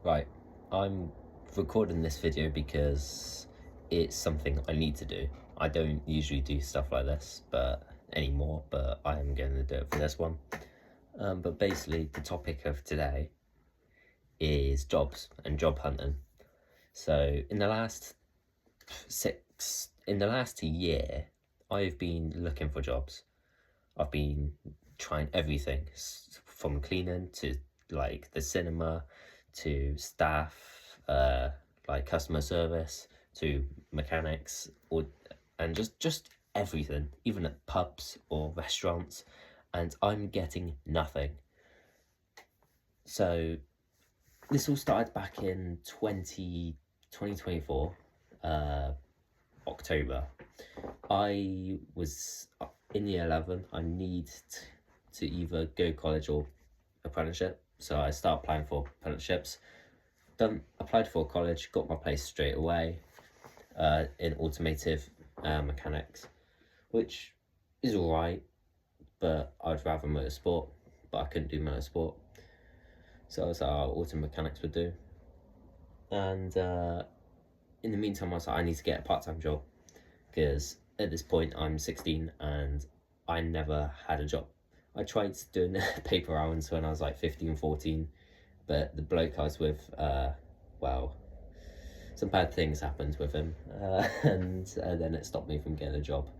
Right, I'm recording this video because it's something I need to do. I don't usually do stuff like this anymore, but I am going to do it for this one. But basically, the topic of today is jobs and job hunting. So in the last year, I've been looking for jobs. I've been trying everything from cleaning to like the cinema to staff, like customer service to mechanics, and just everything, even at pubs or restaurants, and I'm getting nothing. So this all started back in 2024, October. I was in year 11. I need to either go college or apprenticeship, so I started applying for apprenticeships. Applied for college, got my place straight away in automotive mechanics, which is alright, but I'd rather motorsport, but I couldn't do motorsport, so I was like, auto mechanics would do. And in the meantime, I was like, I need to get a part-time job, because at this point I'm 16 and I never had a job. I tried doing paper rounds when I was like 15, 14, but the bloke I was with, some bad things happened with him, and then it stopped me from getting a job.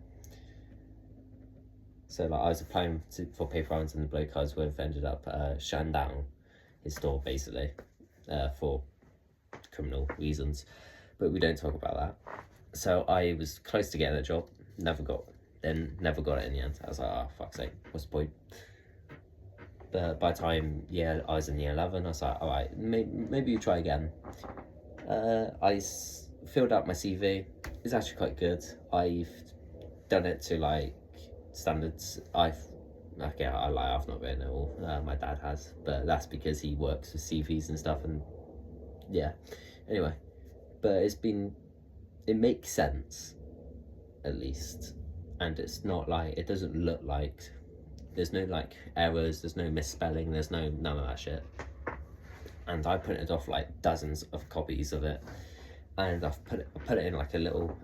So like I was applying for paper rounds, and the bloke I was with ended up shutting down his store, basically, for criminal reasons, but we don't talk about that. So I was close to getting a job, never got it in the end. I was like, fuck's sake, what's the point? But by the time I was in year 11, I was like, alright, maybe you try again. I filled out my CV. It's actually quite good. I've done it to like standards. I've not written it all. My dad has, but that's because he works with CVs and stuff, and yeah. Anyway, but it makes sense, at least, and it's not like, it doesn't look like, there's no like errors, there's no misspelling, there's none of that shit. And I printed off like dozens of copies of it, and I've put it in like a little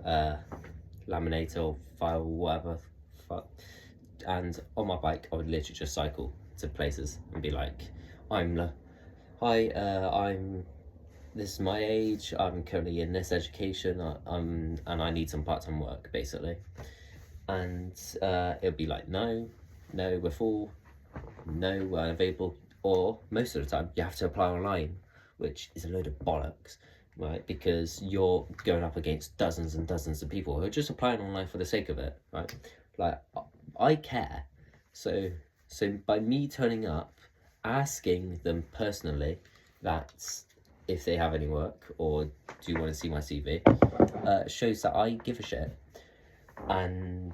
laminator or file, whatever fuck. And on my bike, I would literally just cycle to places and be like, I'm this is my age, I'm currently in this education, and I need some part-time work, basically. And it'll be like, no, we're full, no, we're unavailable. Or most of the time, you have to apply online, which is a load of bollocks, right? Because you're going up against dozens and dozens of people who are just applying online for the sake of it, right? Like, I care. So by me turning up, asking them personally that if they have any work or do you want to see my CV, shows that I give a shit and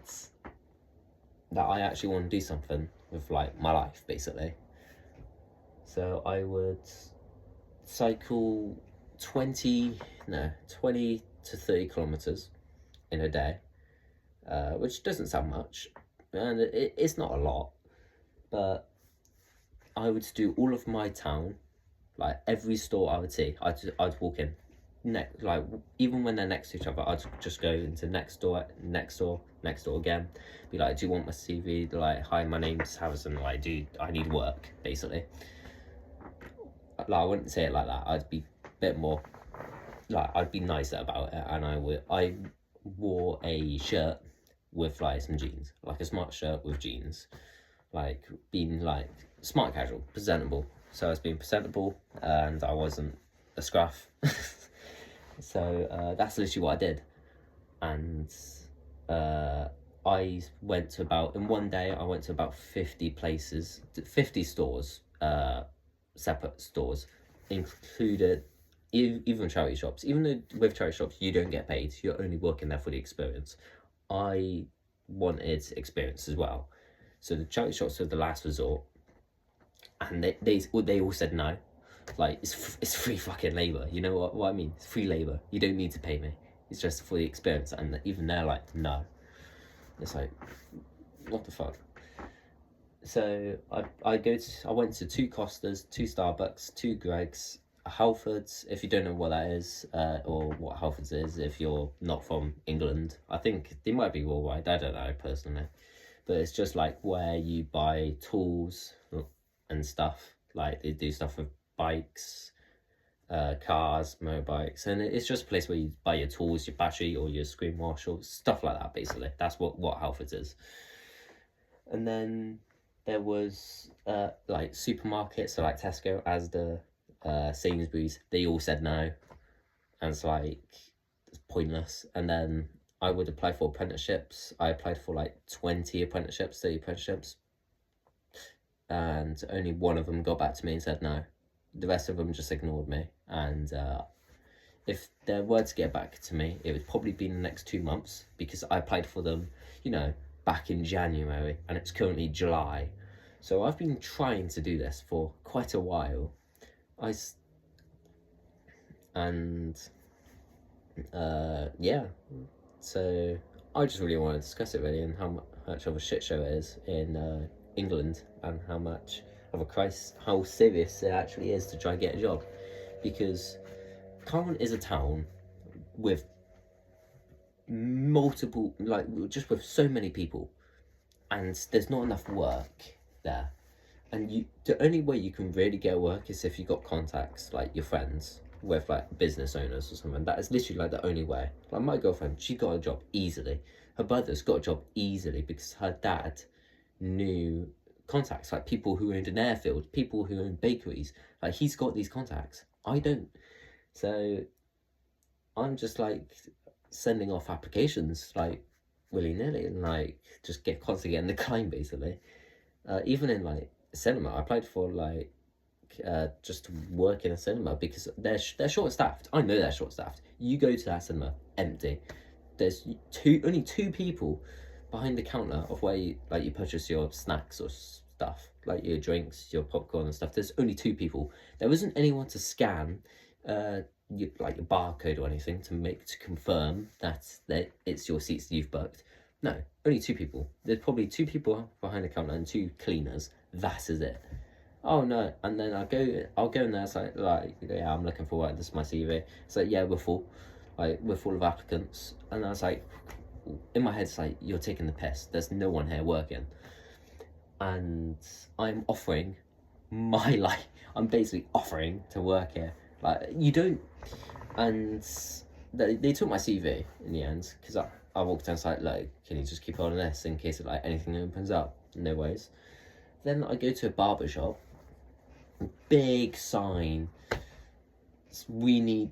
that I actually want to do something with like my life, basically. So I would cycle 20 to 30 kilometers in a day, which doesn't sound much, and it's not a lot, but I would do all of my town, like every store I would see, I'd walk in, like even when they're next to each other, I'd just go into next door again, be like, do you want my CV? Like, hi, my name's Harrison, like, I need work, basically. Like, I wouldn't say it like that. I'd be a bit more, like, I'd be nicer about it, and I wore a shirt with like some jeans, like a smart shirt with jeans, like being like smart casual, presentable. So I was being presentable, and I wasn't a scruff. So that's literally what I did. And I went to in one day, I went to about 50 places, 50 stores, separate stores, included even charity shops. Even though with charity shops you don't get paid, you're only working there for the experience. I wanted experience as well, so the charity shops were the last resort, and they all said no. Like, it's free fucking labor, you know what I mean? It's free labor, you don't need to pay me, it's just for the experience. And even they're like, no. It's like, what the fuck? So I went to 2 Costas, 2 Starbucks, 2 Greggs. Halfords, if you don't know what that is, or what Halfords is, if you're not from England, I think they might be worldwide. I don't know personally, but it's just like where you buy tools and stuff. Like they do stuff with bikes, cars, motorbikes, and it's just a place where you buy your tools, your battery, or your screen wash, or stuff like that. Basically, that's what Halfords is. And then there was like supermarkets, so like Tesco, Asda, Sainsbury's. They all said no, and it's like it's pointless. And then I would apply for apprenticeships. I applied for like 20 apprenticeships, 30 apprenticeships, and only one of them got back to me and said no. The rest of them just ignored me. And if they were to get back to me, it would probably be in the next 2 months, because I applied for them, back in January, and it's currently July. So I've been trying to do this for quite a while. Yeah. So I just really want to discuss it really, and how much of a shit show it is in England, and how much of a crisis, how serious it actually is to try and get a job, because Carlton is a town with multiple, like, just with so many people, and there's not enough work there. And the only way you can really get work is if you got contacts, like your friends with like business owners or something. That is literally like the only way. Like my girlfriend, she got a job easily. Her brother's got a job easily because her dad knew contacts, like people who owned an airfield, people who owned bakeries. Like he's got these contacts. I don't. So I'm just like sending off applications like willy-nilly, and like just constantly getting declined basically. Even in like cinema, I applied for like just to work in a cinema, because they're short staffed. I know they're short staffed. You go to that cinema, empty. There's only two people behind the counter of where you purchase your snacks or stuff, like your drinks, your popcorn and stuff. There's only two people. There isn't anyone to scan your barcode or anything to confirm that it's your seats that you've booked. No, only two people. There's probably two people behind the counter and two cleaners. That is it. Oh no! And then I'll go in there. It's like yeah, I'm looking for work. This is my CV. It's like, yeah, we're full. Like we're full of applicants. And I was like, in my head, it's like, you're taking the piss. There's no one here working. And I'm offering my life. I'm basically offering to work here. Like you don't. And they took my CV in the end, because I walked down like, can you just keep on this in case like anything opens up? No ways. Then I go to a barber shop. Big sign. We need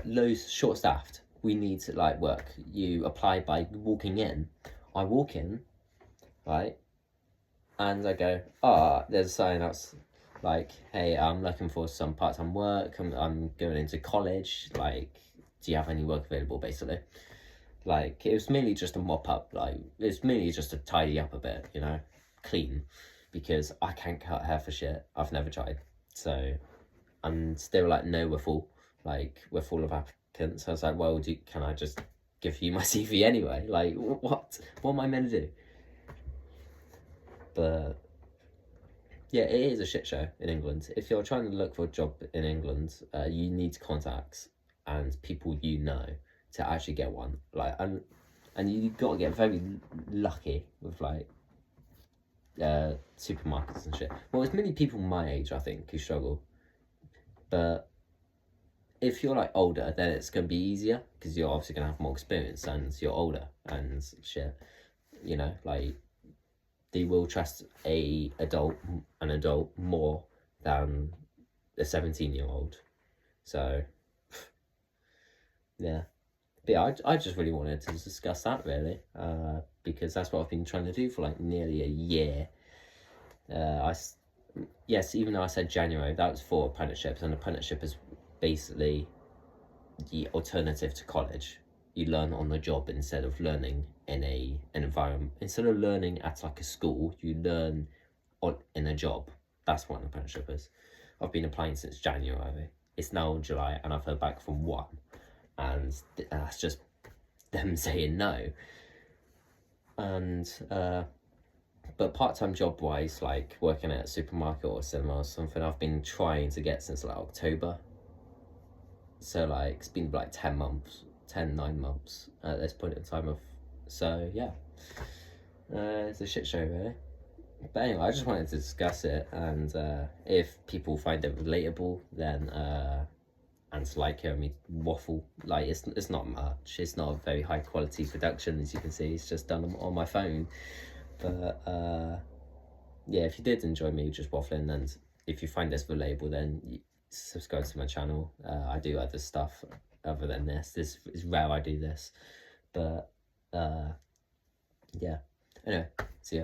loads short staffed. We need to like work. You apply by walking in. I walk in, right, and I go, there's a sign that's like, hey, I'm looking for some part-time work. I'm going into college. Like, do you have any work available? Basically, like it was mainly just a mop up. Like it's mainly just to tidy up a bit, clean, because I can't cut hair for shit. I've never tried. So, and they were like, no, we're full. Like we're full of applicants. I was like, well, can I just give you my CV anyway? Like what am I meant to do? But yeah, it is a shit show in England. If you're trying to look for a job in England, you need contacts and people to actually get one. Like, and you got to get very lucky with like supermarkets and shit. Well, there's many people my age, I think, who struggle. But if you're like older, then it's gonna be easier, because you're obviously gonna have more experience and you're older and shit. Like they will trust an adult more than a 17-year-old. So yeah. But yeah, I just really wanted to discuss that really, because that's what I've been trying to do for like nearly a year. Yes, even though I said January, that was for apprenticeships, and apprenticeship is basically the alternative to college. You learn on the job instead of learning in an environment. Instead of learning at like a school, you learn in a job. That's what an apprenticeship is. I've been applying since January. It's now July, and I've heard back from one, and that's just them saying no. And but part-time job wise, like working at a supermarket or cinema or something, I've been trying to get since like October. So like it's been like 10 months, 9 months at this point in time of, so yeah, it's a shit show really. But anyway, I just wanted to discuss it, and if people find it relatable, then and to like hear me waffle, like it's not much. It's not a very high quality production, as you can see. It's just done on my phone. But yeah, if you did enjoy me just waffling, and if you find this relatable, then subscribe to my channel. I do other stuff other than this. This is rare I do this, but yeah. Anyway, see ya.